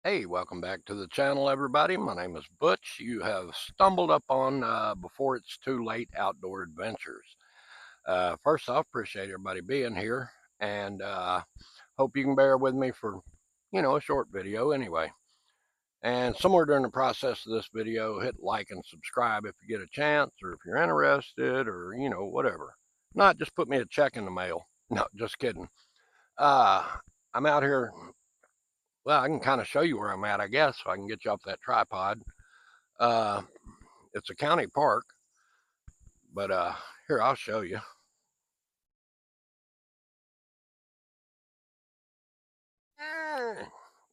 Hey, welcome back to the channel, everybody. My name is Butch. You have stumbled up on Before It's Too Late Outdoor Adventures. First off, appreciate everybody being here, and hope you can bear with me for, a short video anyway. And somewhere during the process of this video, hit like and subscribe if you get a chance, or if you're interested, or, whatever. Not just put me a check in the mail. No, just kidding. Uh, I'm out here. Well, I can kind of show you where I'm at, I guess, so I can get you off that tripod. Uh, it's a county park, but here, I'll show you.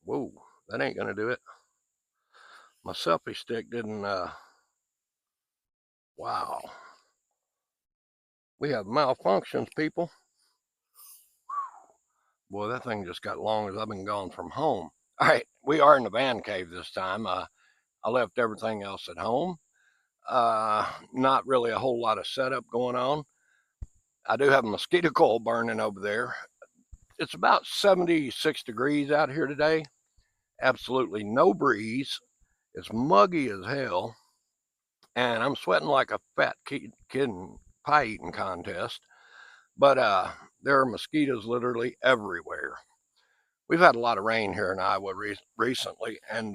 Whoa, that ain't gonna do it. My selfie stick didn't, wow. We have malfunctions, people. Boy, that thing just got long as I've been gone from home. All right, we are in the van cave this time. I left everything else at home. Not really a whole lot of setup going on. I do have a mosquito coil burning over there. It's about 76 degrees out here today. Absolutely no breeze. It's muggy as hell. And I'm sweating like a fat kid in pie eating contest. But there are mosquitoes literally everywhere. We've had a lot of rain here in Iowa recently, and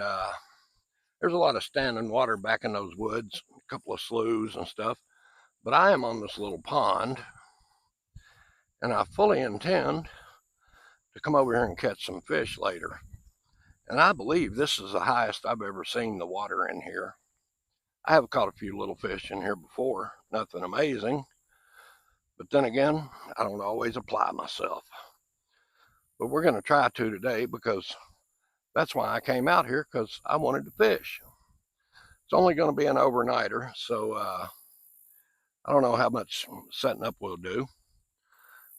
there's a lot of standing water back in those woods, a couple of sloughs and stuff. But I am on this little pond, and I fully intend to come over here and catch some fish later. And I believe this is the highest I've ever seen the water in here. I have caught a few little fish in here before, nothing amazing. But then again, I don't always apply myself. But we're going to try to today because that's why I came out here, because I wanted to fish. It's only going to be an overnighter, so I don't know how much setting up we'll do.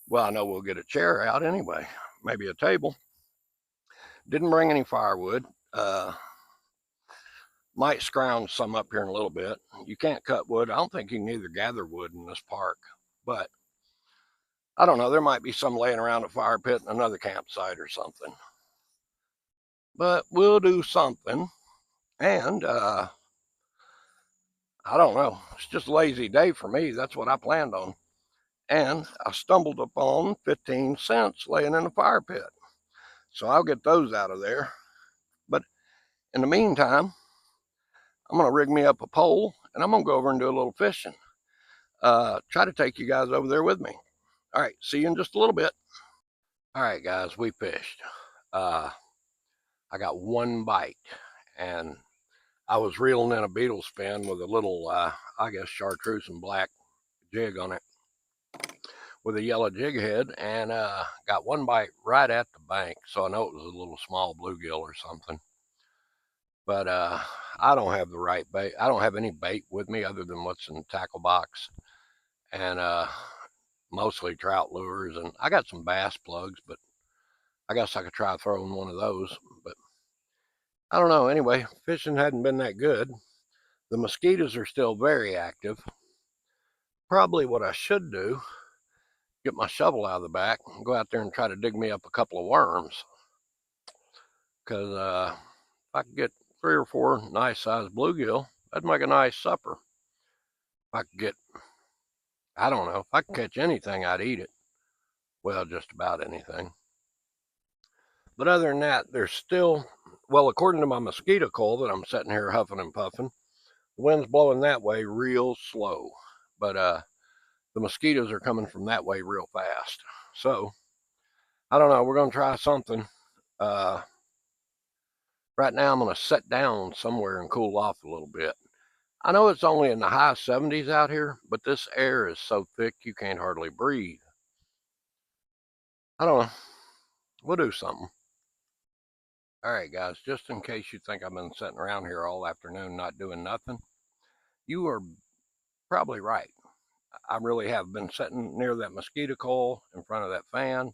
Well, I know we'll get a chair out anyway, maybe a table. Didn't bring any firewood. Might scrounge some up here in a little bit. You can't cut wood. I don't think you can either gather wood in this park, but I don't know. There might be some laying around a fire pit in another campsite or something. But we'll do something. And I don't know. It's just a lazy day for me. That's what I planned on. And I stumbled upon 15 cents laying in a fire pit. So I'll get those out of there. But in the meantime, I'm going to rig me up a pole and I'm going to go over and do a little fishing. Try to take you guys over there with me. All right, see you in just a little bit. All right, guys, we fished. I got one bite, and I was reeling in a beetle spin with a little, I guess, chartreuse and black jig on it with a yellow jig head, and got one bite right at the bank. So I know it was a little small bluegill or something. But I don't have the right bait. I don't have any bait with me other than what's in the tackle box. And mostly trout lures, and I got some bass plugs, but I guess I could try throwing one of those. But I don't know. Anyway, fishing hadn't been that good. The mosquitoes are still very active. Probably what I should do, get my shovel out of the back and go out there and try to dig me up a couple of worms. Because if I could get 3 or 4 nice sized bluegill, that'd make a nice supper. If I could get, I don't know, if I could catch anything, I'd eat it. Well, just about anything. But other than that, there's still, well, according to my mosquito coil that I'm sitting here huffing and puffing, the wind's blowing that way real slow. But the mosquitoes are coming from that way real fast. So, I don't know. We're going to try something. Right now, I'm going to sit down somewhere and cool off a little bit. I know it's only in the high 70s out here, but this air is so thick you can't hardly breathe. I don't know. We'll do something. All right, guys, just in case you think I've been sitting around here all afternoon not doing nothing, you are probably right. I really have been sitting near that mosquito coil in front of that fan,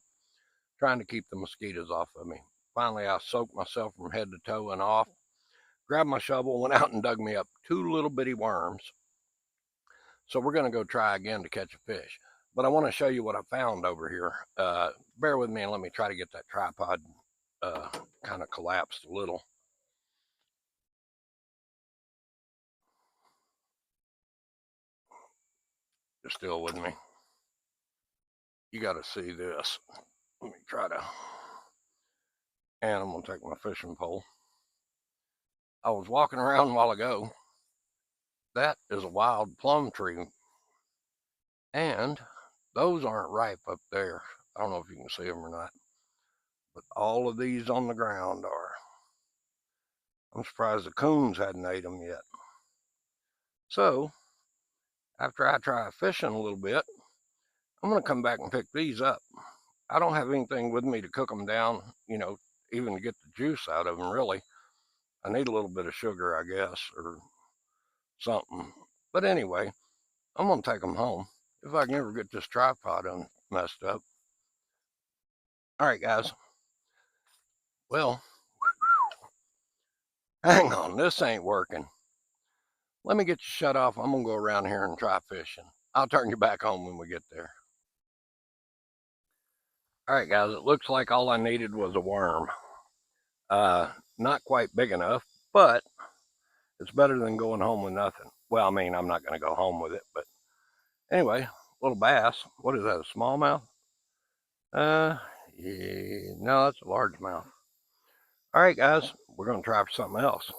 trying to keep the mosquitoes off of me. Finally, I soaked myself from head to toe and off, grabbed my shovel, went out and dug me up 2 little bitty worms. So we're going to go try again to catch a fish. But I want to show you what I found over here. Bear with me and let me try to get that tripod kind of collapsed a little. You're still with me. You got to see this. Let me try to, and I'm going to take my fishing pole. I was walking around a while ago. That is a wild plum tree, and those aren't ripe up there. I don't know if you can see them or not, but all of these on the ground are. I'm surprised the coons hadn't ate them yet. So, after I try fishing a little bit, I'm going to come back and pick these up. I don't have anything with me to cook them down, even to get the juice out of them, really. I need a little bit of sugar, I guess, or something. But anyway, I'm going to take them home if I can ever get this tripod messed up. All right, guys. Well, hang on. This ain't working. Let me get you shut off. I'm going to go around here and try fishing. I'll turn you back on when we get there. All right, guys. It looks like all I needed was a worm. Not quite big enough, but it's better than going home with nothing. Well, I mean, I'm not going to go home with it, but anyway, little bass. What is that, a smallmouth? Yeah, no, that's a largemouth. All right, guys, we're going to try for something else.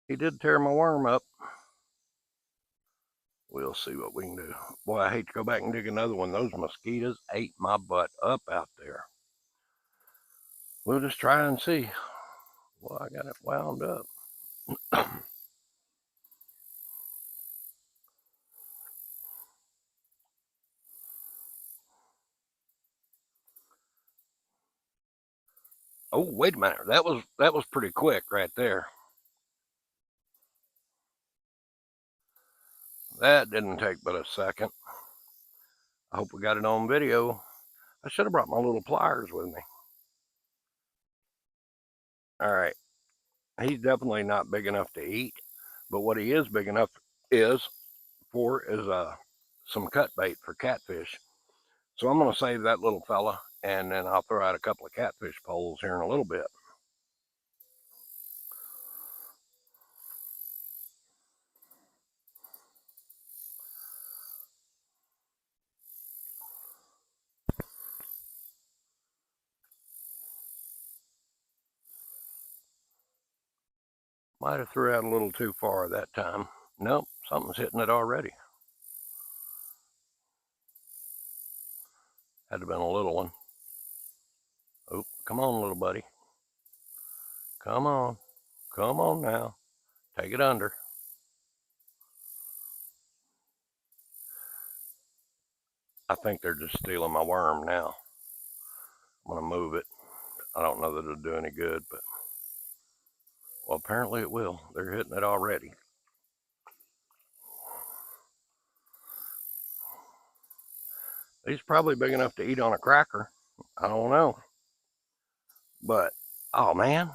He did tear my worm up. We'll see what we can do. Boy, I hate to go back and dig another one. Those mosquitoes ate my butt up out there. We'll just try and see. Well, I got it wound up. Oh, wait a minute. That was pretty quick right there. That didn't take but a second. I hope we got it on video. I should have brought my little pliers with me. All right. He's definitely not big enough to eat, but what he is big enough is some cut bait for catfish. So I'm going to save that little fella, and then I'll throw out a couple of catfish poles here in a little bit. Might have threw out a little too far that time. Nope, something's hitting it already. Had to have been a little one. Oh, come on, little buddy. Come on. Come on now. Take it under. I think they're just stealing my worm now. I'm going to move it. I don't know that it'll do any good, but well, apparently it will. They're hitting it already. He's probably big enough to eat on a cracker. I don't know. But, oh man.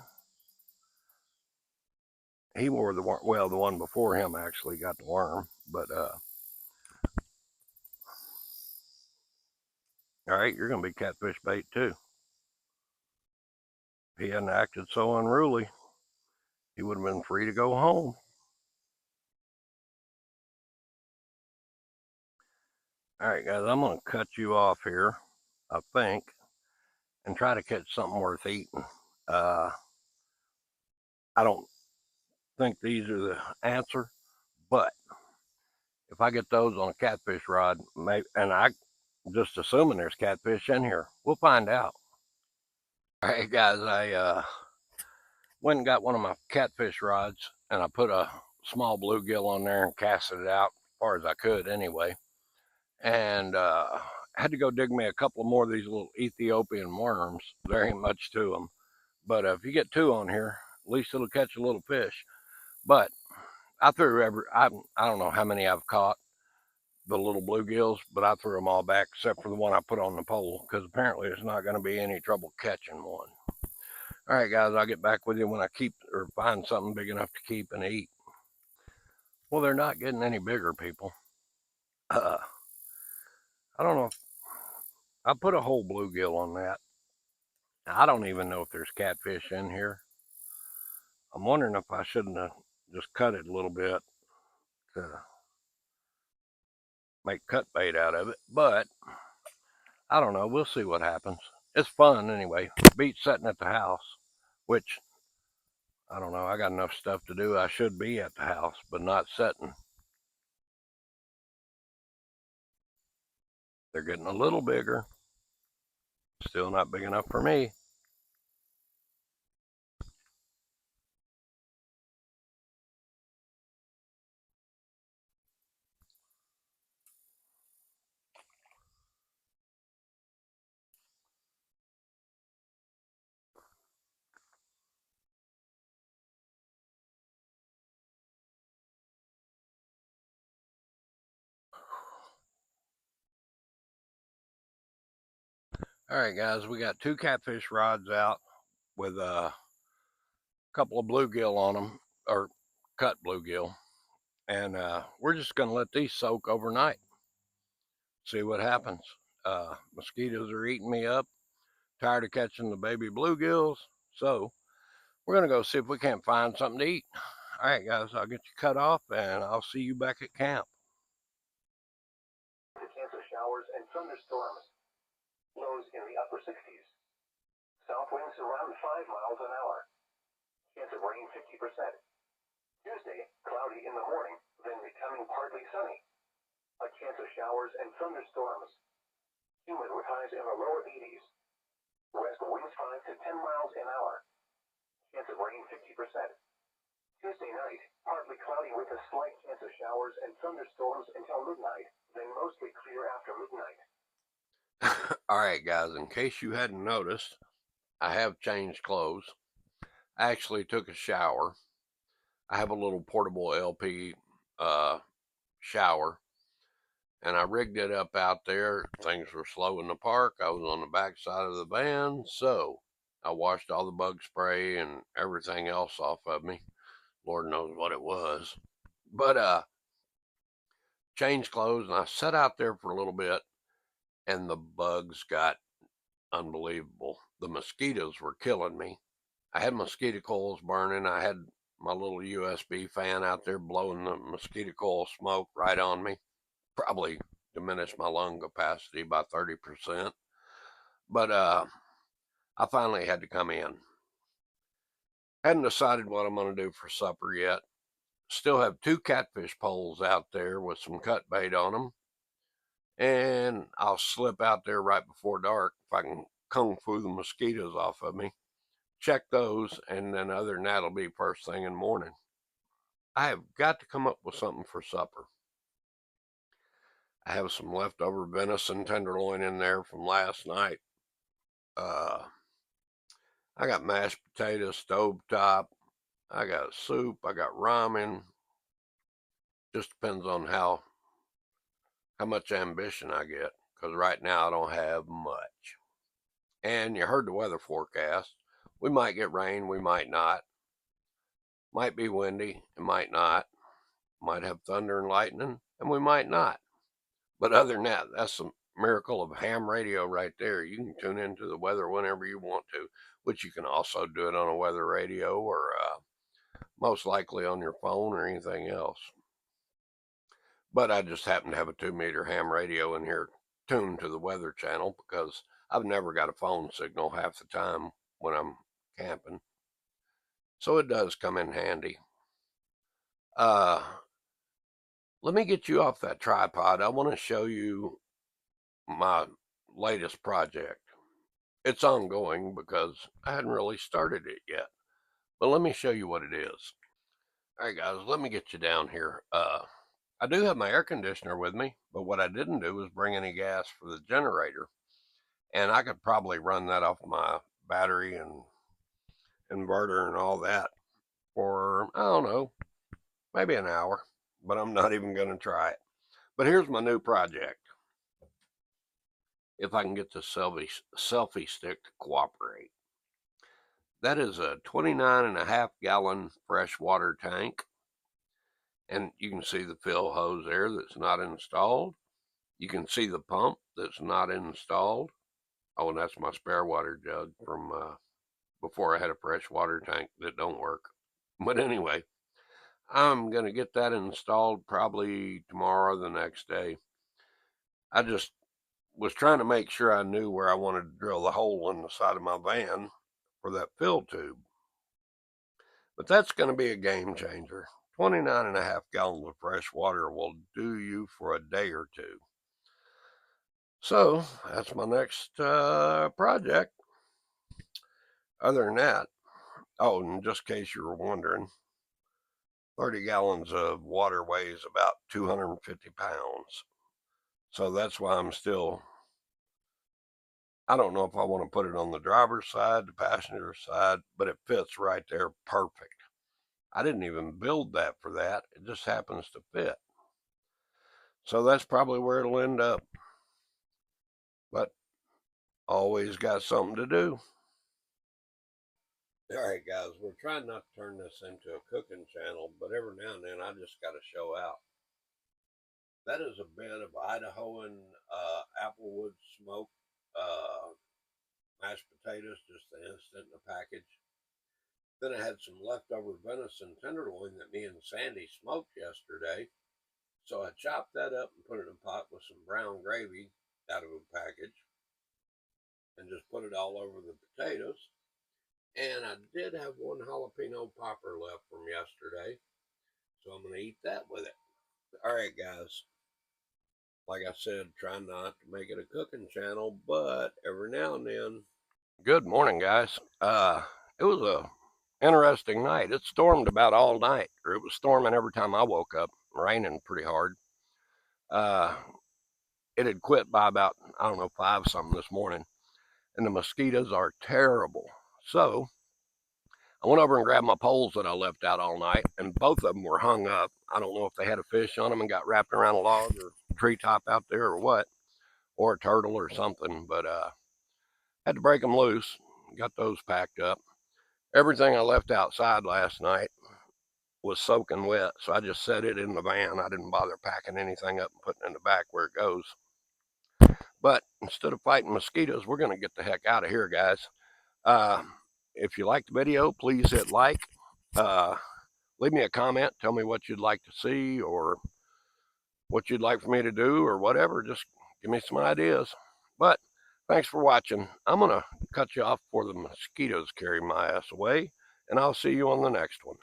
He wore the worm. Well, the one before him actually got the worm. But, all right, you're going to be catfish bait too. If he hadn't acted so unruly, he would have been free to go home. All right, guys, I'm going to cut you off here, I think, and try to catch something worth eating. I don't think these are the answer, but if I get those on a catfish rod, maybe, and I just assuming there's catfish in here, we'll find out. All right, guys, I went and got one of my catfish rods, and I put a small bluegill on there and casted it out as far as I could anyway. And had to go dig me a couple more of these little Ethiopian worms. There ain't much to them. But if you get two on here, at least it'll catch a little fish. But I don't know how many I've caught, the little bluegills, but I threw them all back except for the one I put on the pole because apparently it's not going to be any trouble catching one. All right, guys, I'll get back with you when I keep or find something big enough to keep and eat. Well, they're not getting any bigger, people. I don't know. I put a whole bluegill on that. I don't even know if there's catfish in here. I'm wondering if I shouldn't have just cut it a little bit. to make cut bait out of it. But I don't know. We'll see what happens. It's fun anyway. Beats sitting at the house, which I don't know. I got enough stuff to do. I should be at the house, but not sitting. They're getting a little bigger. Still not big enough for me. All right, guys, we got 2 catfish rods out with a couple of bluegill on them, or cut bluegill. And we're just going to let these soak overnight. See what happens. Mosquitoes are eating me up. Tired of catching the baby bluegills. So we're going to go see if we can't find something to eat. All right, guys, I'll get you cut off and I'll see you back at camp. The chance of showers and thunderstorms. Lows in the upper 60s. South winds around 5 miles an hour. Chance of rain 50%. Tuesday, cloudy in the morning, then becoming partly sunny. A chance of showers and thunderstorms. Humid with highs in the lower 80s. West winds 5 to 10 miles an hour. Chance of rain 50%. Tuesday night, partly cloudy with a slight chance of showers and thunderstorms until midnight, then mostly clear after midnight. All right, guys, in case you hadn't noticed, I have changed clothes. I actually took a shower. I have a little portable LP shower, and I rigged it up out there. Things were slow in the park. I was on the back side of the van, so I washed all the bug spray and everything else off of me. Lord knows what it was. But changed clothes, and I sat out there for a little bit, and the bugs got unbelievable. The mosquitoes were killing me. I had mosquito coils burning. I had my little USB fan out there blowing the mosquito coil smoke right on me. Probably diminished my lung capacity by 30%. But I finally had to come in. Hadn't decided what I'm going to do for supper yet. Still have 2 catfish poles out there with some cut bait on them. And I'll slip out there right before dark if I can kung fu the mosquitoes off of me. Check those, and then other than that, it'll be first thing in the morning. I have got to come up with something for supper. I have some leftover venison tenderloin in there from last night. I got mashed potatoes, stovetop. I got soup. I got ramen. Just depends on how much ambition I get, because right now I don't have much. And you heard the weather forecast. We might get rain, we might not. Might be windy, it might not. Might have thunder and lightning, and we might not. But other than that, that's the miracle of ham radio right there. You can tune into the weather whenever you want to, which you can also do it on a weather radio or most likely on your phone or anything else. But I just happen to have a 2-meter ham radio in here tuned to the weather channel because I've never got a phone signal half the time when I'm camping. So it does come in handy. Let me get you off that tripod. I want to show you my latest project. It's ongoing because I hadn't really started it yet. But let me show you what it is. All right, guys, let me get you down here. I do have my air conditioner with me, but what I didn't do was bring any gas for the generator. And I could probably run that off my battery and inverter and all that for, I don't know, maybe an hour. But I'm not even going to try it. But here's my new project. If I can get the selfie stick to cooperate. That is a 29.5-gallon freshwater tank. And you can see the fill hose there that's not installed. You can see the pump that's not installed. Oh, and that's my spare water jug from before I had a freshwater tank that don't work. But anyway, I'm going to get that installed probably tomorrow or the next day. I just was trying to make sure I knew where I wanted to drill the hole in the side of my van for that fill tube. But that's going to be a game changer. 29.5 gallons of fresh water will do you for a day or two. So that's my next project. Other than that, oh, and just in case you were wondering, 30 gallons of water weighs about 250 pounds. So that's why I don't know if I want to put it on the driver's side, the passenger side, but it fits right there perfect. I didn't even build that for that. It just happens to fit. So that's probably where it'll end up. But always got something to do. All right, guys, we're trying not to turn this into a cooking channel, but every now and then I just got to show out. That is a bed of Idahoan applewood smoked mashed potatoes, just the instant in a package. Then I had some leftover venison tenderloin that me and Sandy smoked yesterday. So I chopped that up and put it in a pot with some brown gravy out of a package and just put it all over the potatoes. And I did have one jalapeno popper left from yesterday, so I'm going to eat that with it. All right, guys. Like I said, try not to make it a cooking channel, but every now and then. Good morning, guys. It was a interesting night. It stormed about all night, or it was storming every time I woke up, raining pretty hard. Uh, it had quit by about, I don't know, 5 something this morning, and the mosquitoes are terrible. So I went over and grabbed my poles that I left out all night, and both of them were hung up. I don't know if they had a fish on them and got wrapped around a log or treetop out there or what, or a turtle or something, but had to break them loose. Got those packed up. Everything I left outside last night was soaking wet, so I just set it in the van. I didn't bother packing anything up and putting it in the back where it goes. But instead of fighting mosquitoes, we're going to get the heck out of here, guys. Uh, if you liked the video, please hit like. Uh, Leave me a comment. Tell me what you'd like to see or what you'd like for me to do or whatever. Just give me some ideas. But thanks for watching. I'm going to cut you off before the mosquitoes carry my ass away, and I'll see you on the next one.